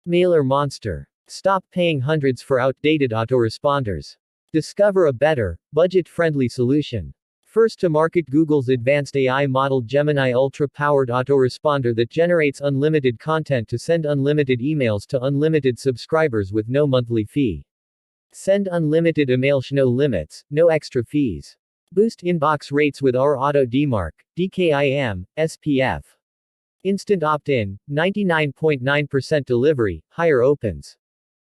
MailerMonster. Stop paying hundreds for outdated autoresponders. Discover a better, budget-friendly solution. First to market, Google's advanced AI model Gemini Ultra-powered autoresponder that generates unlimited content to send unlimited emails to unlimited subscribers with no monthly fee. Send unlimited emails, no limits, no extra fees. Boost inbox rates with our Auto DMARC, DKIM, SPF. Instant opt-in, 99.9% delivery, higher opens.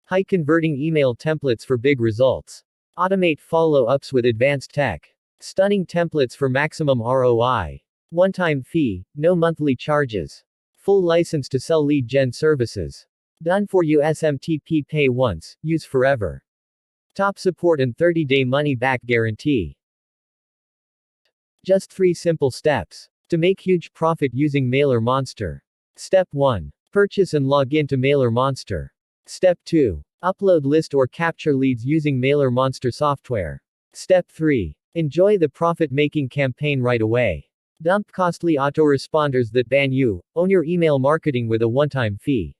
High converting email templates for big results. Automate follow-ups with advanced tech. Stunning templates for maximum ROI. One-time fee, no monthly charges. Full license to sell lead gen services. Done for you. SMTP, pay once, use forever. Top support and 30-day money-back guarantee. Just 3 simple steps to make huge profit using MailerMonster. Step 1. Purchase and log in to MailerMonster. Step 2. Upload, list or capture leads using MailerMonster software. Step 3. Enjoy the profit-making campaign right away. Dump costly autoresponders that ban you. Own your email marketing with a one-time fee.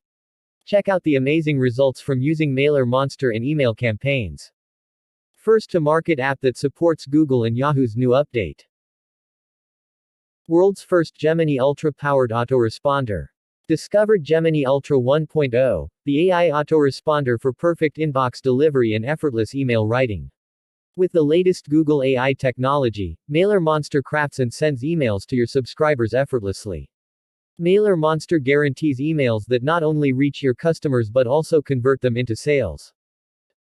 Check out the amazing results from using MailerMonster in email campaigns. First to market app that supports Google and Yahoo's new update. World's first Gemini Ultra-powered autoresponder. Discover Gemini Ultra 1.0, the AI autoresponder for perfect inbox delivery and effortless email writing. With the latest Google AI technology, MailerMonster crafts and sends emails to your subscribers effortlessly. MailerMonster guarantees emails that not only reach your customers but also convert them into sales.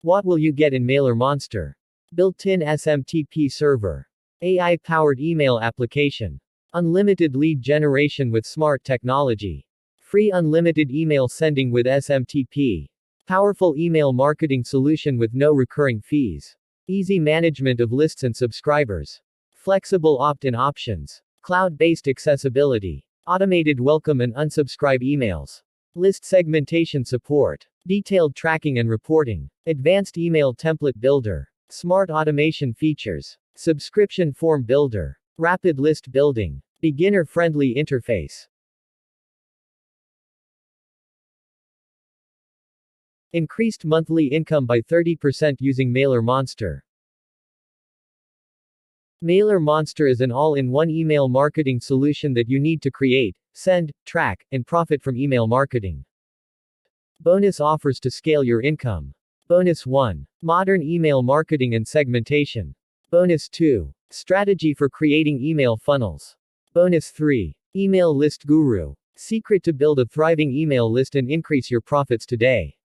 What will you get in MailerMonster? Built-in SMTP server. AI-powered email application. Unlimited lead generation with smart technology. Free unlimited email sending with SMTP. Powerful email marketing solution with no recurring fees. Easy management of lists and subscribers. Flexible opt-in options. Cloud-based accessibility. Automated welcome and unsubscribe emails. List segmentation support. Detailed tracking and reporting. Advanced email template builder. Smart automation features. Subscription form builder. Rapid list building. Beginner-friendly interface. Increased monthly income by 30% using MailerMonster. MailerMonster is an all-in-one email marketing solution that you need to create, send, track, and profit from email marketing. Bonus offers to scale your income. Bonus 1. Modern email marketing and segmentation. Bonus 2. Strategy for creating email funnels. Bonus 3. Email list guru. Secret to build a thriving email list and increase your profits today.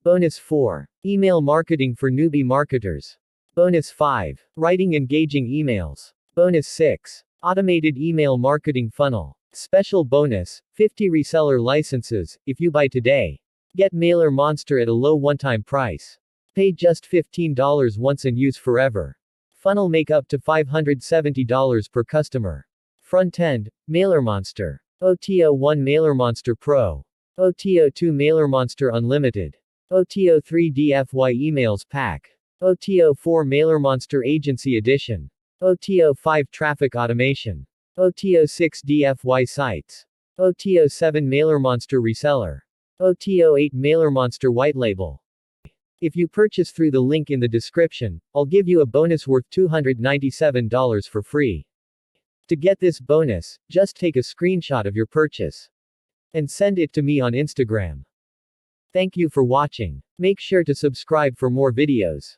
Bonus 4. Email marketing for newbie marketers. Bonus 5. Writing engaging emails. Bonus 6. Automated email marketing funnel. Special bonus, 50 reseller licenses, if you buy today. Get MailerMonster at a low one-time price. Pay just $15 once and use forever. Funnel make up to $570 per customer. Front end, MailerMonster. OTO1 MailerMonster Pro. OTO2 MailerMonster Unlimited. OTO3 DFY Emails Pack. OTO4 MailerMonster Agency Edition. OTO5 Traffic Automation. OTO6 DFY Sites. OTO7 MailerMonster Reseller. OTO8 MailerMonster White Label. If you purchase through the link in the description, I'll give you a bonus worth $297 for free. To get this bonus, just take a screenshot of your purchase and send it to me on Instagram. Thank you for watching. Make sure to subscribe for more videos.